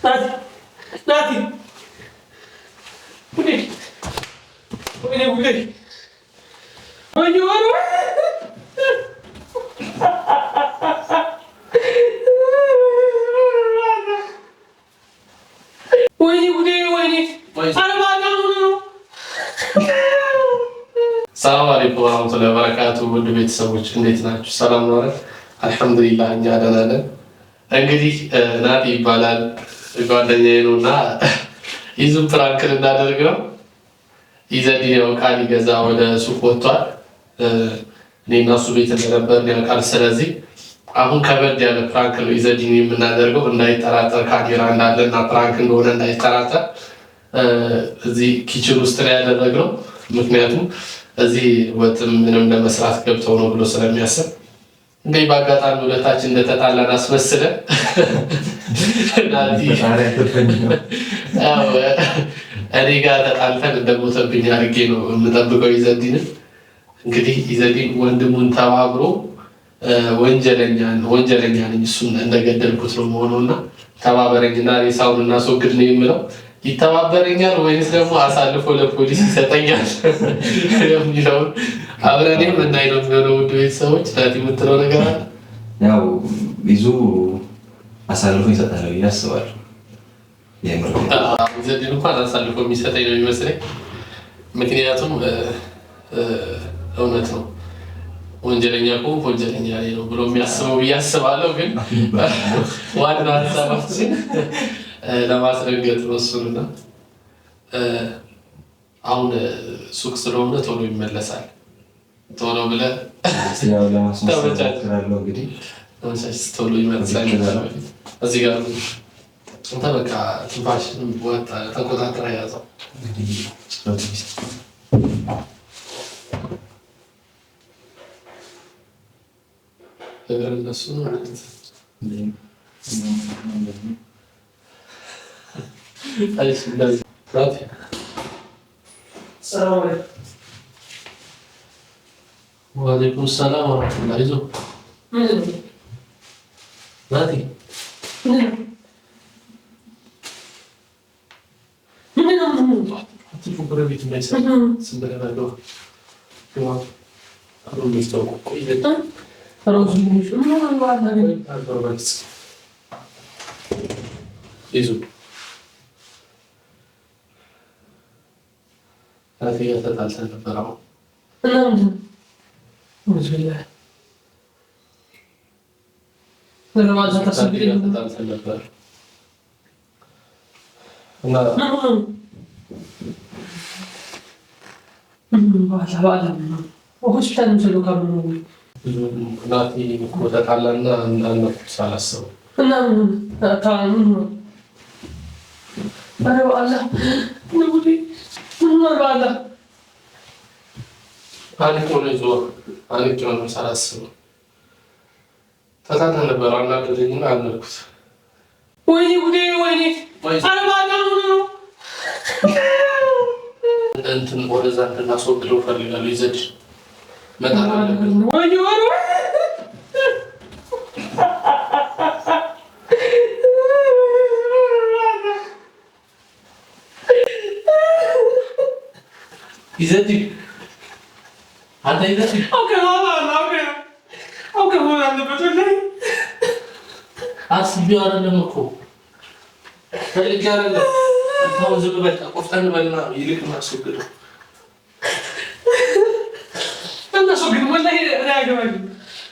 ናቲ ወይኔ ወይኔ ወይኔ ወይኔ ሰላም አለይኩም ወራህመቱላሂ ወበረካቱ። ውድ ቤተሰቦች እንዴት ናችሁ? ሰላም ነው አይደል? አልሐምዱሊላህ እኛ ደህና ነን። እንግዲህ ናቲ ይባላል ጓደኛዬ ነውና ይዙን ፕራንክ ልናደርግ ነው። ኢዘዲን ያው ቃል ይገዛ ወደ ሱቅ ወጥቷል። እኔ እና እሱ ቤት እንደነበርን ያውቃል። ስለዚህ አሁን ከበድ ያለ ፕራንክ ነው ኢዘዲን የምናደርገው። እንዳይጠራጠር ካሜራ እንዳለና ፕራንክ እንደሆነ እንዳይጠራጠር እዚህ ኪችን ውስጥ ነው ያደረግነው። ምክንያቱም እዚህ ወጥም ምንም ለመስራት ገብተው ነው ብሎ ስለሚያስብ እንግዲህ በአጋጣሚ ሁለታችን እንደተጣላን አስመስለን እኔ ጋር ተጣልተን እንደሞተብኝ አድርጌ ነው የምጠብቀው ኢዘዲንን። እንግዲህ ኢዘዲን ወንድሙን ተባብሮ ወንጀለኛ ነኝ እሱን እንደገደልኩት ነው መሆኑና ተባበረኝና ሬሳውን እናስወግድ ነው የምለው። ይተባበረኛል ወይስ ደግሞ አሳልፎ ለፖሊስ ይሰጠኛል የሚለውን አብረን የምናይ ነው የሚሆነው። ውድ ቤተሰቦች ናቲ የምትለው ነገር አለ? ያው ይዙ አሳልፎ ይሰጣል ብዬ አስባለሁ። ኢዘዲን እንኳን አሳልፎ የሚሰጠኝ ነው የሚመስለኝ። ምክንያቱም እውነት ነው ወንጀለኛ ከሆንኩ ወንጀለኛ ነው ብሎ የሚያስበው ብዬ አስባለሁ። ግን ዋና ሀሳባችን ለማስረገጥ ነው እሱንና አሁን ሱቅ ስለሆነ ቶሎ ይመለሳል። ቶሎ ብለህ ቶሎ ይመለሳል። እዚህ ጋር አንተ በቃ ትንፋሽን ወጣ ተቆጣጥራ ያዘው። እነሱ ነው ወአለይኩም ሰላም ወራህመቱላሂ ይዞ ናቲ ጎረቤት እንዳይሰማ ስንበላለው ናቲ ጋር ተጣልተን ነበር። አሁን ተጣልተን ነበር እና ሆስፒታል ናቲ እኮ ተጣላና እንዳልነኩት ሳላስበው አንቅ ነው ሳላስበው ተጣልተን ነበር። አናደደኝና አልነኩት። ወይኔ ጉዴ ወይኔ እንትን ወደዛ እንድናስወግደው እፈልጋለሁ። ኢዘዲን መጣል አለብን። ኢዘዲን አንተ ኢዘዲን አስቤው አይደለም እኮ ፈልጌ አይደለም። አሁን ዝም በል ቆፍጠን በልና ይልቅ እናስወግደው። ወላሂ እኔ አያገባኝም።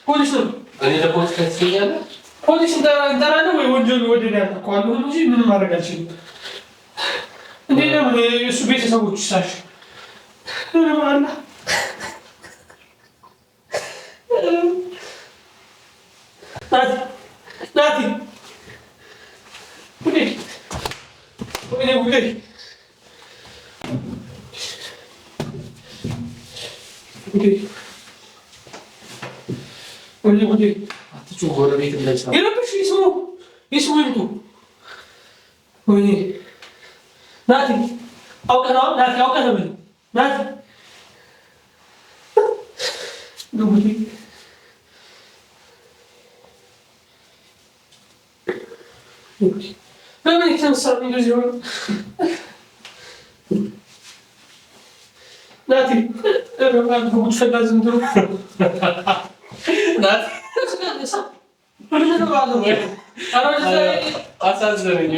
ፖሊስ ነው። እኔ ለፖሊስ ከትኛለህ። ፖሊስ እንጠራለን ወይ ወንጀል ወደን ያልተኳለሁ እንጂ ምንም ማድረግ አልችልም። እንዴ ነው የእሱ ቤተሰቦች ሳሽ ረባና ናቲ ወይኔ ጉዴ ወይኔ ጉዴ አትጩህ። ጎረቤት እንዳይሰማ የለብሽ ይስሙ ይምጡ። ወይኔ ናቲ አውቀህ ነው ናቲ ጉዴ በምን የተነሳ እንደዚህ ሆነ። ናቲ ጉድ ፈላ ዘንድሮ አሳዘነኝ።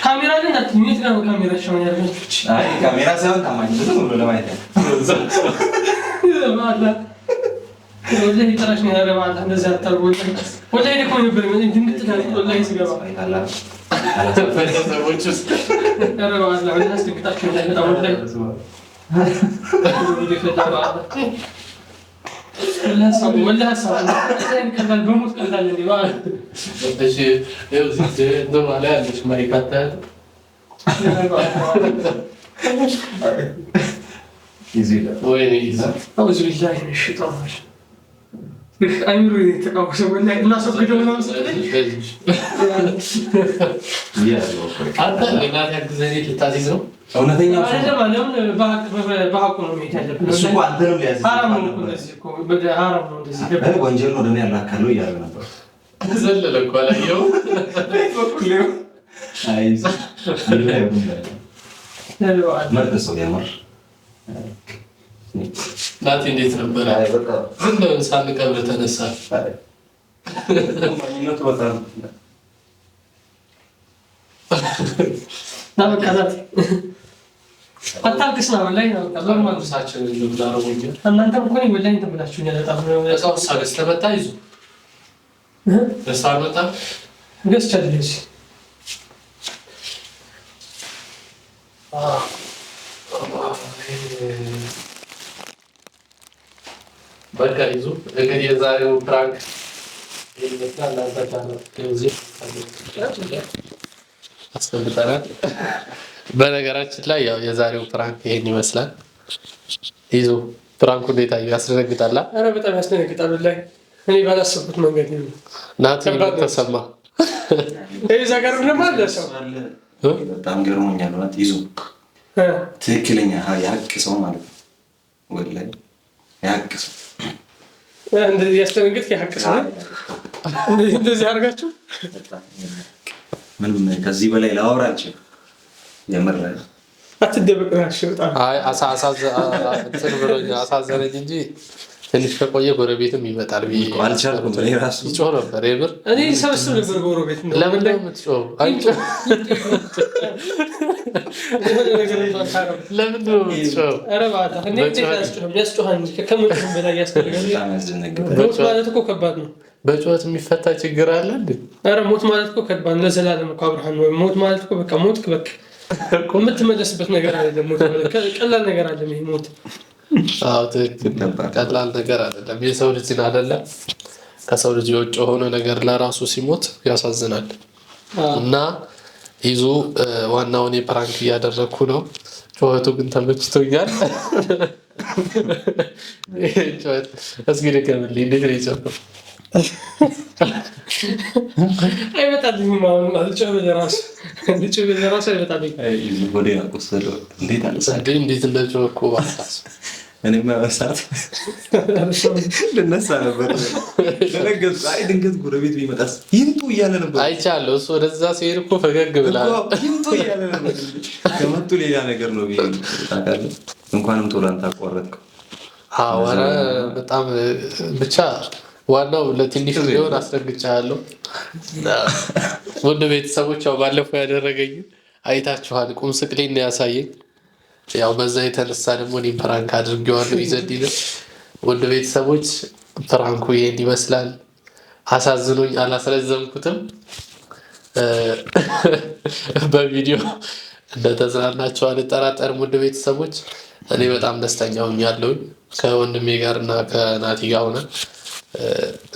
ካሜራ ግን አትኝት ነው። ካሜራ ሻውን ያርገች አይ ካሜራ ሳይሆን ታማኝ ነው ብሎ ለማየት ወላሂ ተራሽ ነው ያረባል። እንደዛ አታርጎ ወላሂ ደግሞ ነበር ምን ድንግጥ ታሪክ ወላሂ ሲገባ ሰዎች ውስጥ ያረባል። ወላሂ አስደንግጣችሁ ነው በጣም ወላሂ ወላሂ ከዛን በሞት ቀላል እንዴ ባል እሺ ነው ማለት ያለሽ ማይካታ ይዚላ ወይኔ ይዛ አውዝ ቢላሂ ሚነ ሸይጣን ረጂም አይምሮ የተቃወሰ ወላሂ እና ሰው ገደው ነው አንተ ለናት ያግዘኝ ልታዚዝ ነው እውነተኛው በሀቁ ነው የሚታጀብ እሱ እኮ አንተ ነው ሊያዝ ሐራም ነው እንደዚህ እኮ ሐራም ነው እንደዚህ ወንጀል ነው ደኔ ያላካለው እያለ ነበር። ዘለለ እኮ አላየው አይ መርጥ ሰው ያመር ናቲ እንዴት ነበር? አይ በቃ ምን ነው ሳንቀብር ተነሳ። አይ ማንነቱ በጣም ናበቃታት አታልቅስ ነው ወላሂ ነው ከዛም ማድረሳችን ልጅ ዳረውኛ እናንተም እኮ ነው ወላሂ ተብላችሁኝ ያለጣም ነው እዛው ሳገስ ተመጣ ይዙ ደስታ መጣ ገስቻለሽ በቃ ይዙ እንግዲህ የዛሬው ፕራንክ ይመስላል። አንተታለ ከዚህ አስፈልጠናል። በነገራችን ላይ ያው የዛሬው ፕራንክ ይሄን ይመስላል። ይዙ ፕራንኩ እንዴት አየው? ያስደነግጣል። ኧረ በጣም ያስደነግጣል። ላይ እኔ ባላሰብኩት መንገድ ነው ናቲ ተሰማ እዛ ጋር ምንም አለ ሰው በጣም ገርሞኛል። ማለት ይዙ ትክክለኛ ያቅ ሰው ማለት ነው። ወላሂ ያቅ ሰው እንደዚህ ያስደነግጥ ያቅ ሰው እንደዚህ አድርጋችሁ ምንም ከዚህ በላይ ላወራ አልችልም። የምር አትደበቅናችሁ። በጣም አይ አሳዘነኝ እንጂ ትንሽ ከቆየ ጎረቤትም ይመጣል ብዬ አልቻልኩም። እኔ ራሱ ይጮህ ነበር። የምር እኔ ሰብስብ ነበር ጎረቤት ነው። ለምን ነው የምትጮህ? ለምን ነው የምትጮህ? ኧረ እባክህ እኔ ያስጮሃል ከምንም በላይ ያስፈልጋል። ሞት ማለት እኮ ከባድ ነው። በጩኸት የሚፈታ ችግር አለ እንዴ? ኧረ ሞት ማለት እኮ ከባድ ነው። ለዘላለም እኮ አብርሃም ነው። ሞት ማለት እኮ በቃ ሞት በቃ የምትመለስበት ነገር አይደለም። ሞት ማለት ቀላል ነገር አይደለም። ይሄ ሞት አዎ ትክክል፣ ቀላል ነገር አይደለም። የሰው ልጅ አይደለም ከሰው ልጅ የውጭ የሆነ ነገር ለራሱ ሲሞት ያሳዝናል። እና ይዙ ዋናውን የፕራንክ እያደረግኩ ነው። ጩኸቱ ግን ተመችቶኛል። እስኪ ንገምልኝ እንዴት ነው የጨፈረው? አይመጣልኝም። አሁን አልጮህ ለራሱ አይመጣልኝም። እንዴት እንደጮህ እኮ ባታስ እኔማ በሰዓት ልነሳ ነበር። ድንገት ጎረቤት ቢመጣስ ይምጡ እያለ ነበር። አይቻለሁ። እሱ ወደዛ ሲሄድ እኮ ፈገግ ብላል። ይምጡ እያለ ነበር። ከመጡ ሌላ ነገር ነው ታውቃለህ። እንኳንም ቶሎ አንተ አቋረጥከው። አዎ ኧረ በጣም ብቻ ዋናው ለትንሽ ሊሆን አስረግጫለሁ። ወንድ ቤተሰቦች ያው ባለፈው ያደረገኝ አይታችኋል። ቁም ስቅሌን ነው ያሳየኝ። ያው በዛ የተነሳ ደግሞ እኔም ፕራንክ አድርጌዋለሁ። ይዘዲል ወንድ ቤተሰቦች ፕራንኩ ይሄን ይመስላል። አሳዝኖኝ አላስረዘምኩትም። በቪዲዮ እንደተዝናናችሁ አልጠራጠርም። ወንድ ቤተሰቦች እኔ በጣም ደስተኛ ሆኛለሁ ከወንድሜ ጋር እና ከናቲ ጋር ሆነን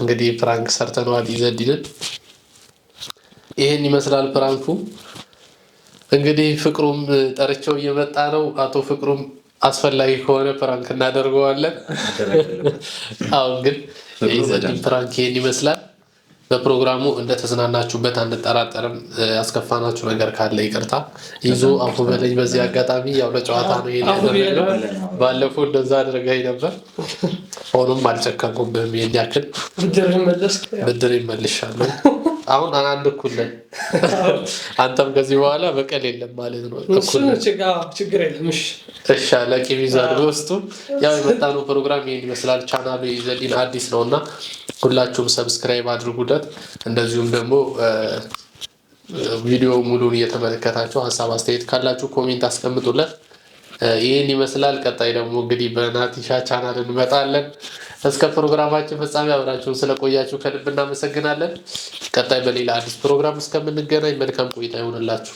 እንግዲህ ፕራንክ ሰርተነዋል። ይዘዲልን ይሄን ይመስላል ፕራንኩ። እንግዲህ ፍቅሩም ጠርቸው እየመጣ ነው። አቶ ፍቅሩም አስፈላጊ ከሆነ ፕራንክ እናደርገዋለን። አሁን ግን ይዘዲን ፕራንክ ይሄን ይመስላል። በፕሮግራሙ እንደተዝናናችሁበት አንጠራጠርም። ያስከፋናችሁ ነገር ካለ ይቅርታ። ይዞ አፉ በለኝ። በዚህ አጋጣሚ ያው ለጨዋታ ነው ያደረገው። ባለፈው እንደዛ አድርገኝ ነበር። ሆኖም አልጨከንኩብህም። ይሄን ያክል ብድር ይመልሻለሁ። አሁን አንድ እኩል ነን። አንተም ከዚህ በኋላ በቀል የለም ማለት ነው። ችግር የለም። እሺ አለቂ ቢዛር በውስጡ ያው የመጣነው ፕሮግራም ይሄን ይመስላል። ቻናሉ ይዘዲን አዲስ ነውና ሁላችሁም ሰብስክራይብ አድርጉለት። እንደዚሁም ደግሞ ቪዲዮ ሙሉን እየተመለከታችሁ ሀሳብ አስተያየት ካላችሁ ኮሜንት አስቀምጡለት። ይህን ይመስላል። ቀጣይ ደግሞ እንግዲህ በናቲሻ ቻናል እንመጣለን። እስከ ፕሮግራማችን ፍጻሜ አብራችሁን ስለቆያችሁ ከልብ እናመሰግናለን። ቀጣይ በሌላ አዲስ ፕሮግራም እስከምንገናኝ መልካም ቆይታ ይሆንላችሁ።